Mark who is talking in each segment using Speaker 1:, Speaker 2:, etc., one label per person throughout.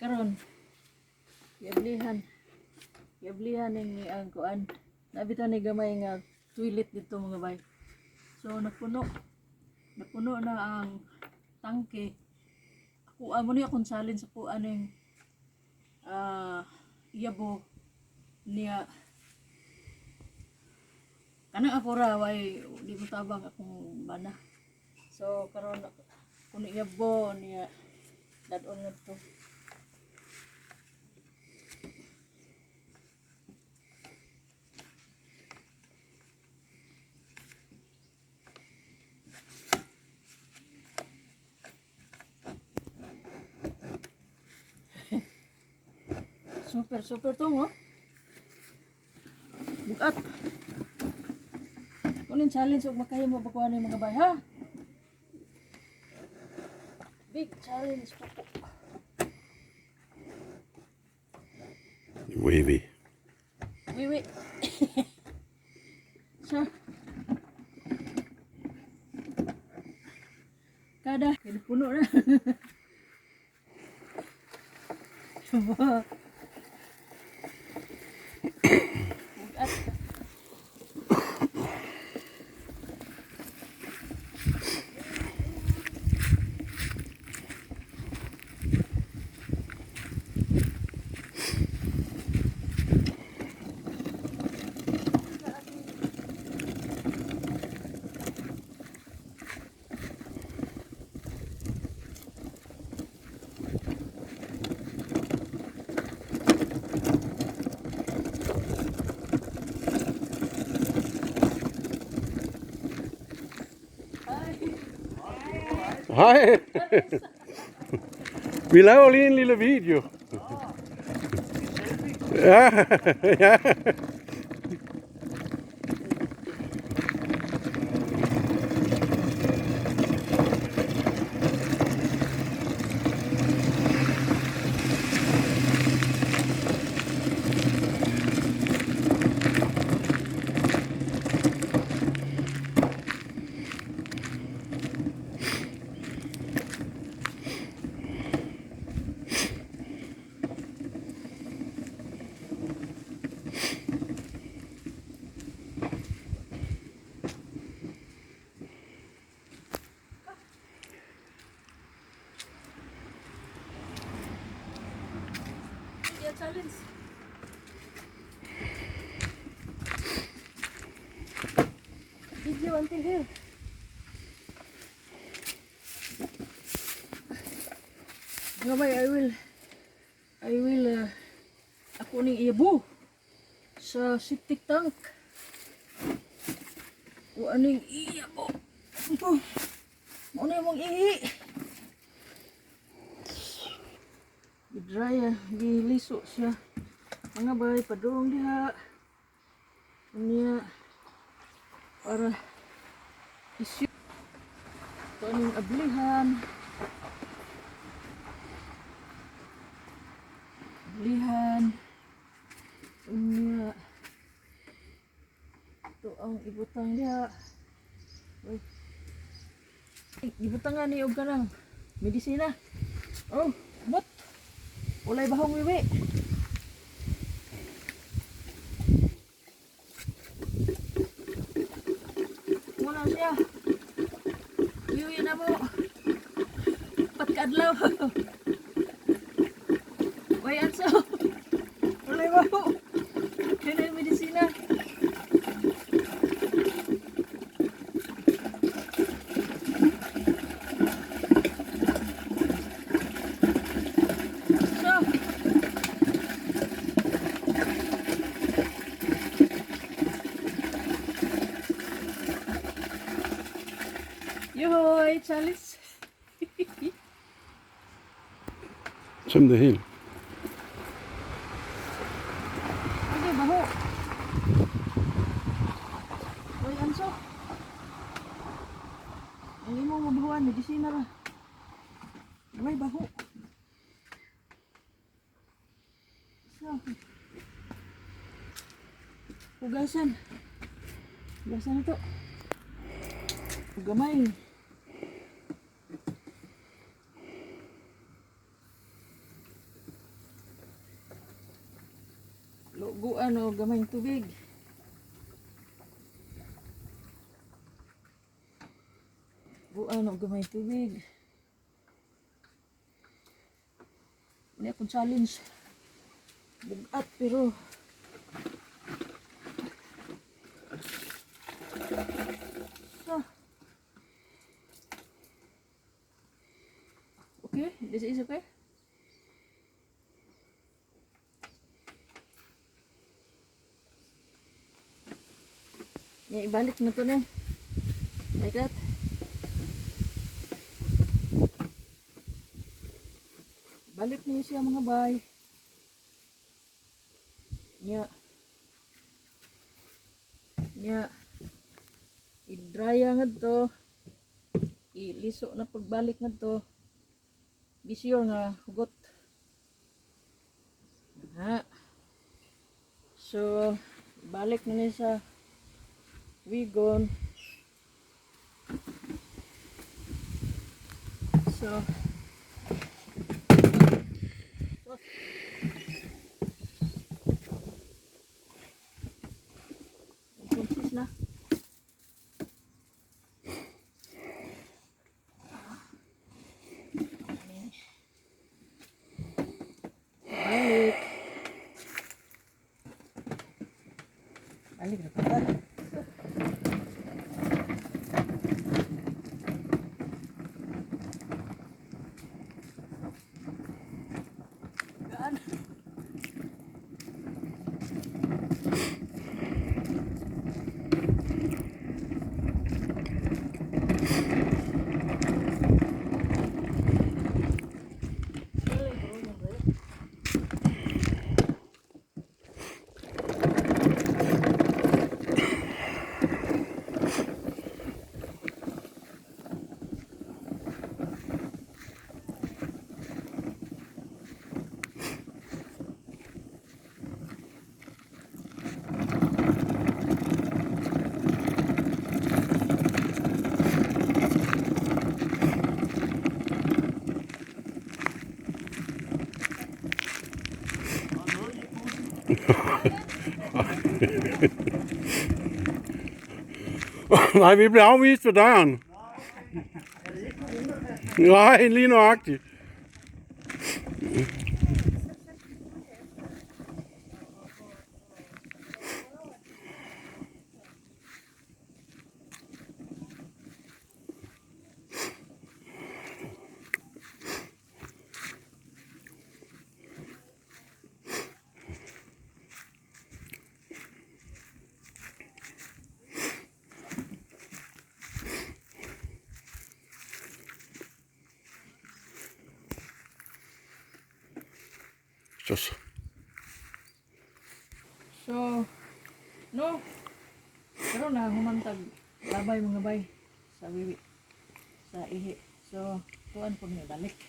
Speaker 1: karon yablihan. Yablihan ning ang kuan. Nabitaw ni gamay nga toilet dito mga bay. So napuno na ang tangke. Ako amo ni akong salin sa kuan ning yabo niya. Kanang ako ra way di mo tabang akong bana. So karon kuno yabo niya dadon ngadto. Super to mo. Bugat. Kunin challenge og makayo mo bakuan ni mga bay ha. Big challenge po.
Speaker 2: Wavy.
Speaker 1: Wait. So. Kada puno na. Bugat.
Speaker 2: Hej! Vi laver lige en lille video. Ja, ja.
Speaker 1: Challenge. Video until here. Gamay, I will ako ning iabo sa septic tank. O aning iabo. Mo na mong ihi. Dry giliso siya. Mga bay padung diha. Unya para isyu. Ito aning ablihan. Unya ito ang ibutang diha. Ibutang nga ni og kanang medisina. Oh, but ulay bahong wiwi. Wala siya. Wiwi na mo. Pagkadlaw. Way anso. Ulay bahong. Kaya yung medisina. Yohoy, Charles.
Speaker 2: Tøm det helt.
Speaker 1: Sige, baho. Uy, anso. Hindi mo mabahuan, medisina ra. Uy, baho. So. Hugasan. Hugasan ito. Gamay. guan o gamayng tubig. Guan o gamayng tubig. Ini akong challenge. Bugat pero ah. Okay, this is okay. Ya, ibalik na to na. Like that. Balik niyo siya mga bay. Ya. Ya. I-drya nga to. Iliso na pagbalik nga to. Be sure nga hugot. Ha. So, balik na niya sa wigon. So, kuntis na. Balik. Balik na pa. Gaan.
Speaker 2: Nej, vi blev afvist ved døren. Nej, lige nøjagtigt. Sus.
Speaker 1: So, no. Pero na humantag labay mga bay sa wiwi sa ihi. So, tuan po niya balik.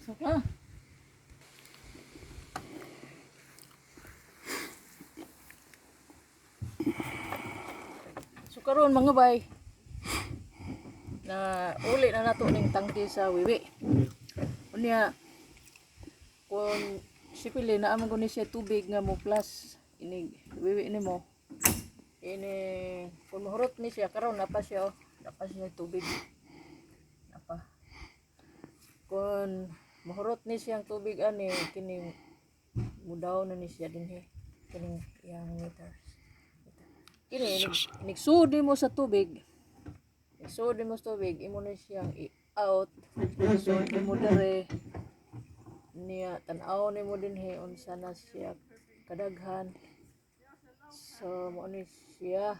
Speaker 1: Saka. So karon mga bay na uli na nato ning tangke sa wiwi. Unya kung sipili na amon ni siya tubig nga mo plus ini wiwi nimo. Ini kung mahurot ni siya karon napa siya napa siya tubig. Napa. Kung mahurot ni siyang tubig ani kini mudaw na ni siya dinhi kining yang meters. Kini nigsudi mo sa tubig. Nigsudi mo sa tubig, imo na siyang i-out. Nigsudi mo dere niya tan-aw nimo dinhi unsa na siya kadaghan. So mo ni siya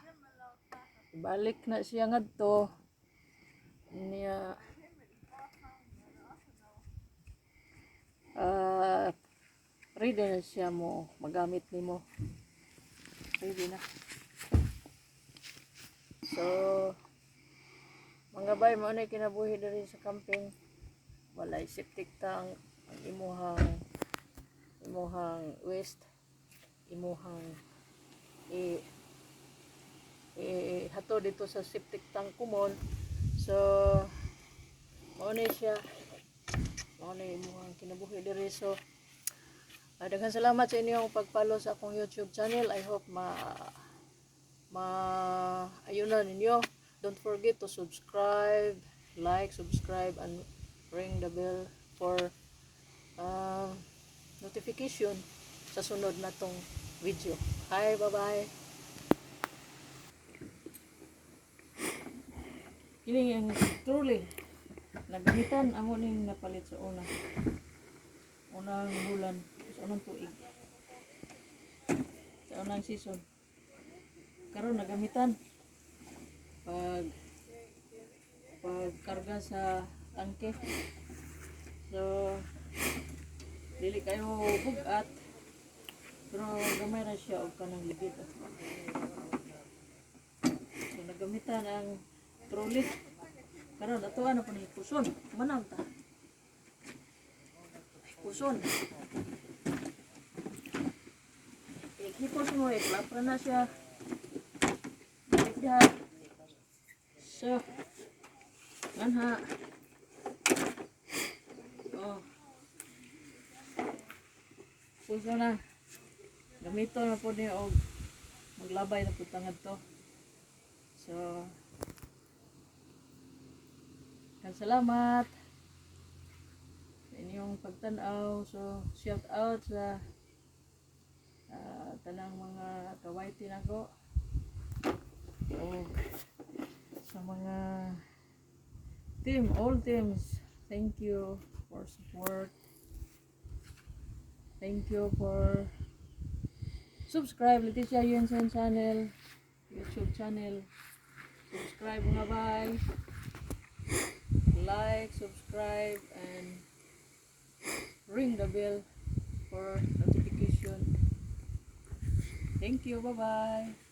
Speaker 1: ibalik na siya ngadto niya ready na siya mo magamit nimo. Ready na. So, mga bay, mo na kinabuhi diri sa camping. Walay septic tank ang imuhang imuhang waste, imuhang hato dito sa septic tank kumon. So mao ni siya, mao ni imuhang kinabuhi diri. So daghan salamat sa inyong pag-follow sa akong YouTube channel. I hope ayunan ninyo. Don't forget to subscribe, like, subscribe, and ring the bell for notification sa sunod na tong video. Hi, bye-bye. Kini ang truly nagamitan amo ning napalit sa unang bulan, sa unang tuig, sa unang season. Karon nagamitan pagkarga sa tangke. So dili kayo bugat, pero gamay ra siya og kanang ligid. So nagamitan ang trolley. Karon ato ano pa ni puson, manaw ta. Puson. Ikipos mo iklapra na siya. Bigda. So anha. Oh. Puso na. Gamito na po niya og maglabay na po tangad to. So salamat sa inyong pagtanaw. So shout out sa tanang mga kawaiti nako. So sa mga all teams, thank you for support. Thank you for subscribe Leticia Yunsen channel, YouTube channel. Subscribe mga bye. Like, subscribe, and ring the bell for notification. Thank you. Bye-bye.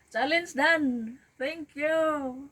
Speaker 1: Challenge done. Thank you.